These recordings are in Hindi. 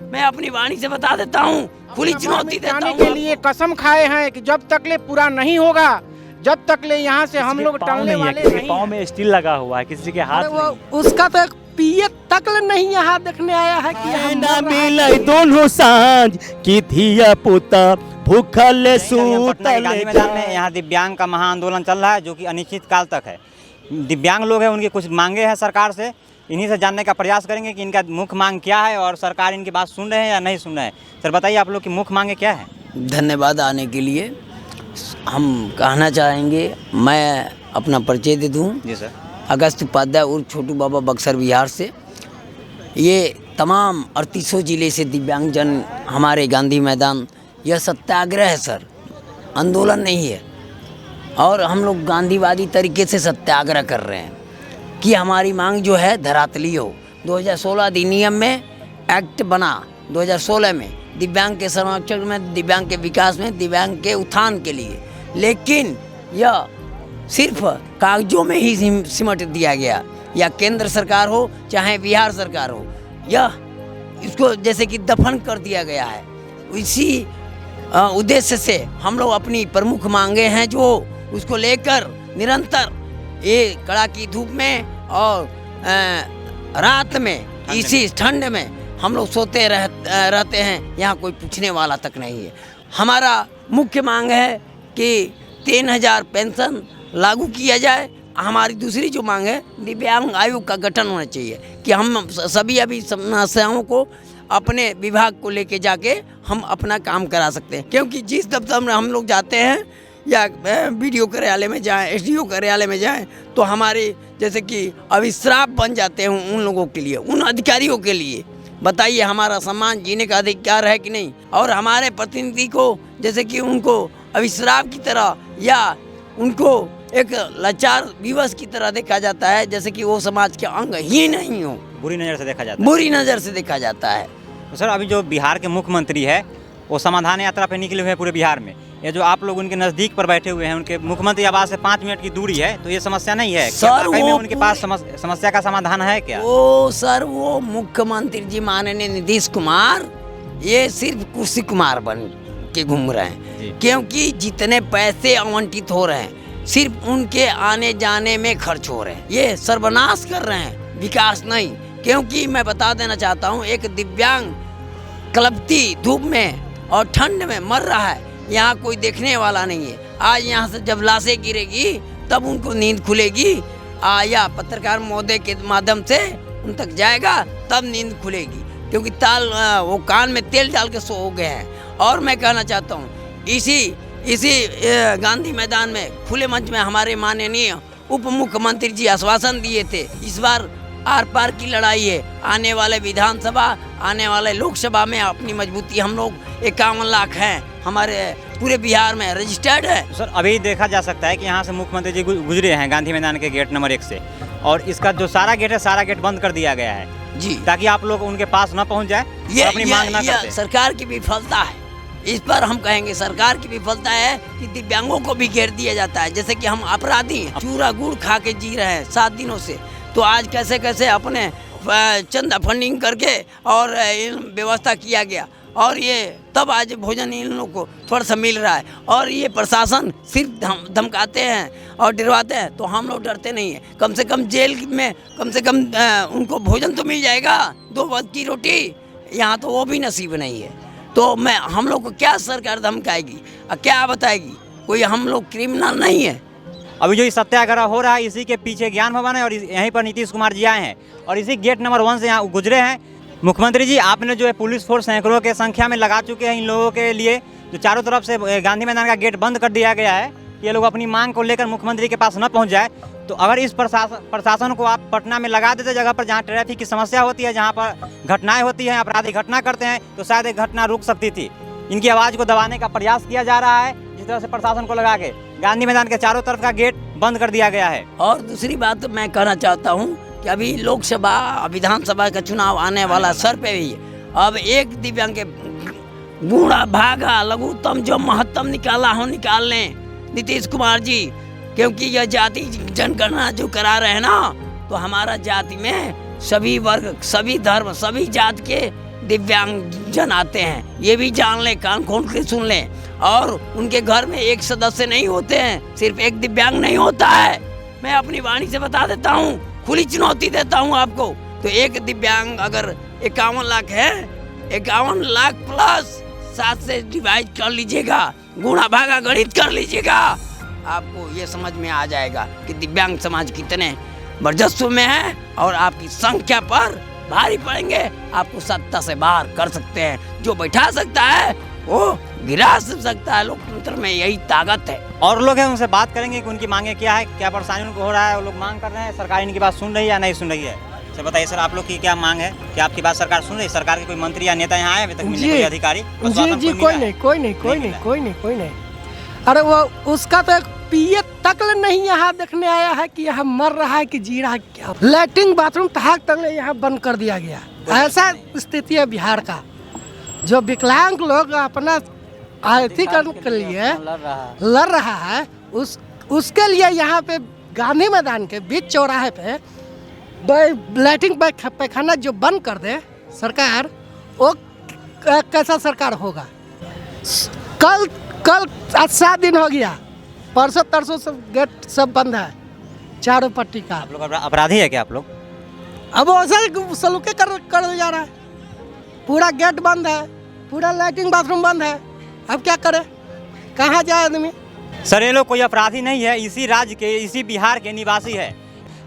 मैं अपनी वाणी से बता देता हूँ, खुली चुनौती देता हूँ के लिए कसम खाए हैं कि जब तक ले पूरा नहीं होगा, जब तक ले यहाँ से हम लोग टलने वाले नहीं। पाँव में स्टील लगा हुआ है, किसी के हाथ वो उसका तो पिए तक नहीं यहाँ देखने आया है कि हम ना मिले दोनों सांझ की धिया पुता भूखल सूतल। गांधी मैदान में यहाँ दिव्यांग का महाआंदोलन चल रहा है, जो कि अनिश्चित काल तक है। दिव्यांग लोग हैं, उनकी कुछ मांगे हैं सरकार से, इन्हीं से जानने का प्रयास करेंगे कि इनका मुख्य मांग क्या है और सरकार इनकी बात सुन रहे हैं या नहीं सुन रहे हैं। सर बताइए, आप लोग की मुख्य मांगे क्या है? धन्यवाद आने के लिए। हम कहना चाहेंगे, मैं अपना परिचय दे दूँ। जी सर। अगस्त उपाध्याय उर्फ छोटू बाबा, बक्सर बिहार से। ये तमाम 38 जिले से दिव्यांगजन हमारे गांधी मैदान, यह सत्याग्रह है सर, आंदोलन नहीं है। और हम लोग गांधीवादी तरीके से सत्याग्रह कर रहे हैं कि हमारी मांग जो है धरातली हो। 2016 अधिनियम में एक्ट बना, 2016 में दिव्यांग के संरक्षण में, दिव्यांग के विकास में, दिव्यांग के उत्थान के लिए, लेकिन यह सिर्फ कागजों में ही सिमट दिया गया। या केंद्र सरकार हो चाहे बिहार सरकार हो, यह इसको जैसे कि दफन कर दिया गया है। इसी उद्देश्य से हम लोग अपनी प्रमुख मांगे हैं, जो उसको लेकर निरंतर ये कड़ाकी धूप में और रात में, इसी ठंड में हम लोग सोते रहते हैं। यहाँ कोई पूछने वाला तक नहीं है। हमारा मुख्य मांग है कि 3000 पेंशन लागू किया जाए। हमारी दूसरी जो मांग है, दिव्यांग आयोग का गठन होना चाहिए कि हम सभी अभी समस्याओं को अपने विभाग को लेके जाके हम अपना काम करा सकते हैं। क्योंकि जिस दफ्तर में हम लोग जाते हैं या बीडीओ कार्यालय में जाएं, एसडीओ कार्यालय में जाएं, तो हमारे जैसे कि अभिश्राप बन जाते हैं उन लोगों के लिए, उन अधिकारियों के लिए। बताइए, हमारा सम्मान जीने का अधिकार है कि नहीं? और हमारे प्रतिनिधि को जैसे कि उनको अभिश्राप की तरह या उनको एक लाचार विवश की तरह देखा जाता है, जैसे कि वो समाज के अंग ही नहीं हो। बुरी नज़र से देखा जाता है। बुरी नज़र से देखा जाता है। तो सर, अभी जो बिहार के मुख्यमंत्री है, वो समाधान यात्रा पे निकले हुए हैं पूरे बिहार में। ये जो आप लोग उनके नज़दीक पर बैठे हुए हैं, उनके मुख्यमंत्री आवास से 5 मिनट की दूरी है, तो ये समस्या नहीं है सर? में उनके पास समस्या का समाधान है क्या? वो सर, वो मुख्यमंत्री जी माननीय नीतीश कुमार, ये सिर्फ कुर्सी कुमार बन के घूम रहे हैं। क्योंकि जितने पैसे आवंटित हो रहे हैं सिर्फ उनके आने जाने में खर्च हो रहे हैं। ये सर्वनाश कर रहे हैं, विकास नहीं। क्योंकि मैं बता देना चाहता हूँ, एक दिव्यांग कलपती धूप में और ठंड में मर रहा है, यहाँ कोई देखने वाला नहीं है। आज यहाँ से जब लाशें गिरेगी तब उनको नींद खुलेगी, या पत्रकार महोदय के माध्यम से उन तक जाएगा तब नींद खुलेगी। क्योंकि वो कान में तेल डाल के सो गए हैं। और मैं कहना चाहता हूँ, इसी गांधी मैदान में खुले मंच में हमारे माननीय उप मुख्यमंत्री जी आश्वासन दिए थे, इस बार आर पार की लड़ाई है। आने वाले विधानसभा, आने वाले लोकसभा में अपनी मजबूती हम लोग 51 लाख हैं, हमारे पूरे बिहार में रजिस्टर्ड है। सर, अभी देखा जा सकता है कि यहाँ से मुख्यमंत्री जी गुजरे हैं गांधी मैदान के गेट नंबर 1 से, और इसका जो सारा गेट है, सारा गेट बंद कर दिया गया है जी, ताकि ताकि आप लोग उनके पास न पहुँच जाए, अपनी मांग न करते। सरकार की विफलता है। इस पर हम कहेंगे सरकार की विफलता है कि दिव्यांगों को भी घेर दिया जाता है। जैसे कि हम अपराधी हैं, चूरा गुड़ खा के जी रहे हैं 7 दिनों से, तो आज कैसे कैसे अपने चंदा फंडिंग करके और व्यवस्था किया गया, और ये तब आज भोजन इन लोगों को थोड़ा सा मिल रहा है। और ये प्रशासन सिर्फ धमकाते हैं और डरवाते हैं, तो हम लोग डरते नहीं हैं। कम से कम जेल में कम से कम उनको भोजन तो मिल जाएगा, 2 वक्त की रोटी। यहाँ तो वो भी नसीब नहीं है। तो हम लोग को क्या सरकार धमकाएगी, क्या बताएगी? कोई हम लोग क्रिमिनल नहीं है। अभी जो सत्याग्रह हो रहा है, इसी के पीछे ज्ञान भवन है, और यहीं पर नीतीश कुमार जी आए हैं और इसी गेट नंबर 1 से यहाँ गुजरे हैं। मुख्यमंत्री जी, आपने जो है पुलिस फोर्स सैकड़ों के संख्या में लगा चुके हैं इन लोगों के लिए, जो चारों तरफ से गांधी मैदान का गेट बंद कर दिया गया है, ये लोग अपनी मांग को लेकर मुख्यमंत्री के पास न पहुँच जाए। तो अगर इस प्रशासन को आप पटना में लगा देते, जगह पर जहाँ ट्रैफिक की समस्या होती है, जहाँ पर घटनाएं होती हैं, अपराधी घटना करते हैं, तो शायद एक घटना रुक सकती थी। इनकी आवाज़ को दबाने का प्रयास किया जा रहा है, जिस तरह से प्रशासन को लगा के गांधी मैदान के चारों तरफ का गेट बंद कर दिया गया है। और दूसरी बात मैं कहना चाहता हूँ कि अभी लोकसभा विधानसभा का चुनाव आने वाला सर पे भी, अब एक दिव्यांग के बूढ़ा भागा लघुत्तम जो महत्तम निकाला हो निकाल लें नीतीश कुमार जी। क्योंकि यह जाति जनगणना जो करा रहे हैं ना, तो हमारा जाति में सभी वर्ग, सभी धर्म, सभी जात के दिव्यांगजन आते हैं, ये भी जान लें, कान खोल के सुन लें। और उनके घर में एक सदस्य नहीं होते हैं, सिर्फ एक दिव्यांग नहीं होता है। मैं अपनी वाणी से बता देता हूँ, खुली चुनौती देता हूँ आपको। तो एक दिव्यांग अगर 51 लाख है, 51 लाख प्लस 7 से डिवाइड कर लीजिएगा, गुणा भागा गणित कर लीजिएगा, आपको ये समझ में आ जाएगा कि दिव्यांग समाज कितने वर्चस्व में है और आपकी संख्या पर भारी पड़ेंगे। आपको सत्ता से बाहर कर सकते हैं, जो बैठा सकता है वो गिरा सकता है। लोकतंत्र में यही ताकत है। और लोग हैं, उनसे बात करेंगे कि उनकी मांगे क्या है, क्या परेशानी उनको हो रहा है, वो लोग मांग कर रहे हैं, सरकार इनकी बात सुन रही है या नहीं सुन रही है। सर बताइए सर, आप लोग की क्या मांग है, क्या आपकी बात सरकार सुन रही है? सरकार के कोई मंत्री या नेता यहाँ आए अभी तक मिलने, कोई अधिकारी? जी कोई नहीं। अरे वो उसका तो एक पीए तक नहीं यहाँ देखने आया है कि यहाँ मर रहा है कि जी रहा है क्या। लैट्रिन बाथरूम तक यहाँ बंद कर दिया गया। ऐसा स्थिति है बिहार का। जो विकलांग लोग अपना आर्थिकरण के लिए लड़ रहा है, उसके लिए यहाँ पे गांधी मैदान के बीच चौराहे पे लैट्रिन पैखाना जो बंद कर दे सरकार, वो कैसा सरकार होगा। कल 7 दिन हो गया, परसों तरसों सब गेट सब बंद है, चारों पट्टी का। आप लोग अपराधी है क्या आप लोग? अब वैसा सलूके कर जा रहा है, पूरा गेट बंद है, पूरा लैट्रिन बाथरूम बंद है। अब क्या करे, कहाँ जाए आदमी? सर ये लोग कोई अपराधी नहीं है, इसी राज्य के, इसी बिहार के निवासी है।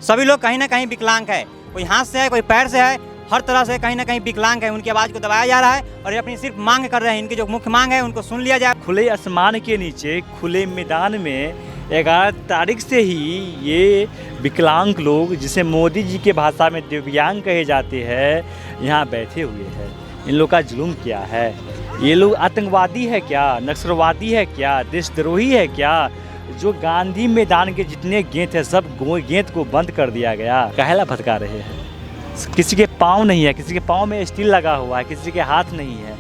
सभी लोग कहीं ना कहीं विकलांग है, कोई हाथ से है, कोई पैर से है, हर तरह से कहीं ना कहीं विकलांग है। उनकी आवाज़ को दबाया जा रहा है और ये अपनी सिर्फ मांग कर रहे हैं। इनकी जो मुख्य मांग है उनको सुन लिया जाए। खुले आसमान के नीचे खुले मैदान में 11 तारीख से ही ये विकलांग लोग, जिसे मोदी जी के भाषा में दिव्यांग कहे जाते हैं, यहाँ बैठे हुए हैं। इन लोग का जुल्म क्या है? ये लोग आतंकवादी है क्या, नक्सलवादी है क्या, देशद्रोही है क्या? जो गांधी मैदान के जितने गेट है, सब गेट को बंद कर दिया गया। काहेला भटका रहे हैं? किसी के पाँव नहीं है, किसी के पाँव में स्टील लगा हुआ है, किसी के हाथ नहीं है,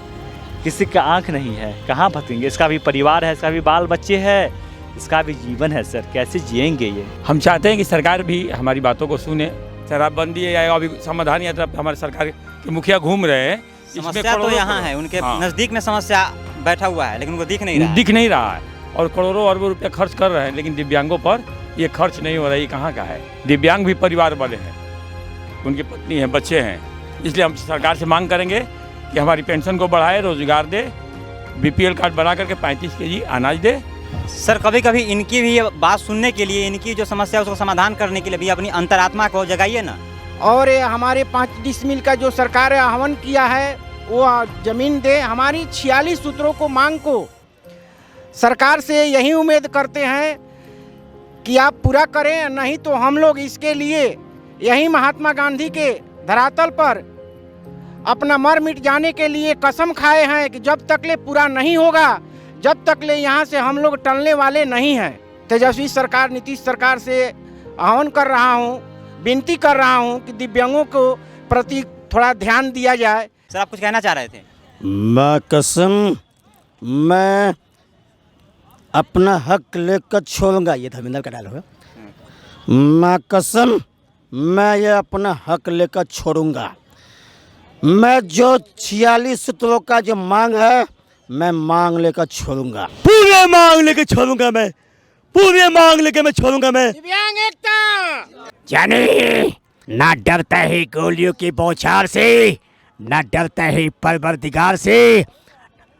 किसी का आँख नहीं है। कहाँ भटकेंगे? इसका भी परिवार है, इसका भी बाल बच्चे हैं, इसका भी जीवन है। सर कैसे जिएंगे ये? हम चाहते हैं कि सरकार भी हमारी बातों को सुने। शराबबंदी है, अभी समाधान या तरफ हमारे सरकार के मुखिया घूम रहे हैं। समस्या तो यहाँ है, उनके नज़दीक में समस्या बैठा हुआ है, लेकिन उनको दिख नहीं रहा है। और करोड़ों अरबों रुपया खर्च कर रहे हैं, लेकिन दिव्यांगों पर ये खर्च नहीं हो रहा है। कहाँ का है? दिव्यांग भी परिवार वाले हैं, उनकी पत्नी है, बच्चे हैं। इसलिए हम सरकार से मांग करेंगे कि हमारी पेंशन को बढ़ाए, रोजगार दे, बीपीएल कार्ड बना करके 35 केजी अनाज दे। सर कभी कभी इनकी भी बात सुनने के लिए, इनकी जो समस्या है उसको समाधान करने के लिए भी अपनी अंतरात्मा को जगाइए ना। और ये हमारे 5 डिसमिल का जो सरकार ने आहवान किया है वो जमीन दे। हमारी 46 सूत्रों को मांग को सरकार से यही उम्मीद करते हैं कि आप पूरा करें, नहीं तो हम लोग इसके लिए यही महात्मा गांधी के धरातल पर अपना मर मिट जाने के लिए कसम खाए हैं कि जब तक ले पूरा नहीं होगा, जब तक ले यहाँ से हम लोग टलने वाले नहीं हैं। तेजस्वी सरकार, नीतीश सरकार से आह्वान कर रहा हूँ, विनती कर रहा हूँ कि दिव्यांगों को प्रति थोड़ा ध्यान दिया जाए। सर आप कुछ कहना चाह रहे थे? मैं कसम, मैं अपना हक लेकर छोड़ूंगा। ये धर्मेंद्र का डायलॉग है। मैं कसम, मैं ये अपना हक लेकर छोड़ूंगा। मैं जो 46 सूत्रों का जो मांग है, मैं मांग लेकर छोड़ूंगा, पूरे मांग लेकर छोड़ूंगा। मैं पूरे मांग लेकर मैं छोड़ूंगा। मैं दिव्यांग एकता जाने ना डरता है गोलियों की बौछार से, ना डरता है परवरदिगार से,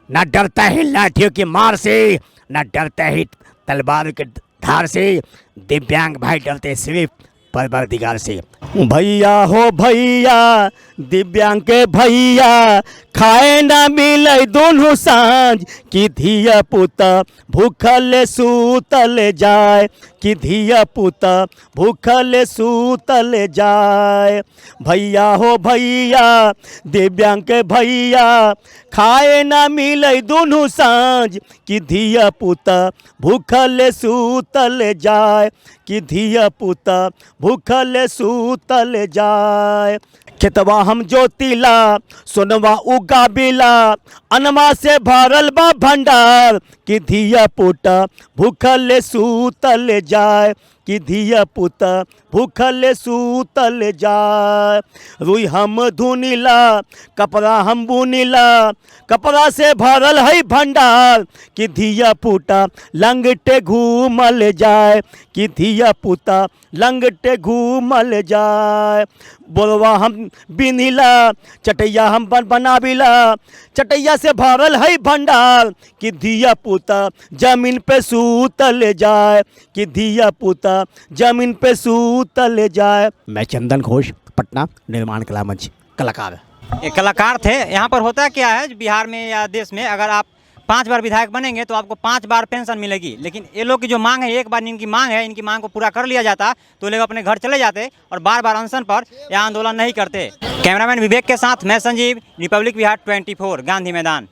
ना डरता है लाठियों की मार से, ना डरता है तलवार के धार से। दिव्यांग भाई डरते सिर्फ परवरदिगार से। भैया हो भैया, दिव्यांग के भैया, खाए ना मिले दोनों सांझ, कि धिया पुता भूखल सूतल जाए, कि धिया पुता भूखल सूतल जाए। भैया हो भैया, दिव्यांग के भैया, खाए ना मिले दोनों सांझ, कि धिया पुता भूखल सूतल जाए, कि धिया पुता भूखल सूतल जाए। खेतवा हम जोतिला, सोनवा उगा बिला, अनमा से भरल बा भंडार, कि धिया पुता भूखल सूतल जाए, कि धिया पुता भूखल सूतल जाए। रुई हम धुनिला कपड़ा हम बुनिला, कपड़ा से भरल है भंडार, कि धिया पुता लंगटे घूमल जाए, कि धिया पुता लंगटे घूमल जाए। बोलवा हम बिनिला चटैया हम बनाबिला, चटैया से भरल है भंडार, कि धिया पुता जमीन पे सूतल जाए, कि धिया पुता जमीन पे सूतल जाए। मैं चंदन घोष, पटना, निर्माण कला मंच कलाकार। ये कलाकार थे। यहाँ पर होता क्या है बिहार में या देश में, अगर आप 5 बार विधायक बनेंगे तो आपको 5 बार पेंशन मिलेगी, लेकिन ये लोग की जो मांग है, एक बार इनकी मांग है, इनकी मांग को पूरा कर लिया जाता तो लोग अपने घर चले जाते और बार बार अनशन पर या आंदोलन नहीं करते। कैमरामैन विवेक के साथ मैं संजीव, रिपब्लिक बिहार 24 गांधी मैदान।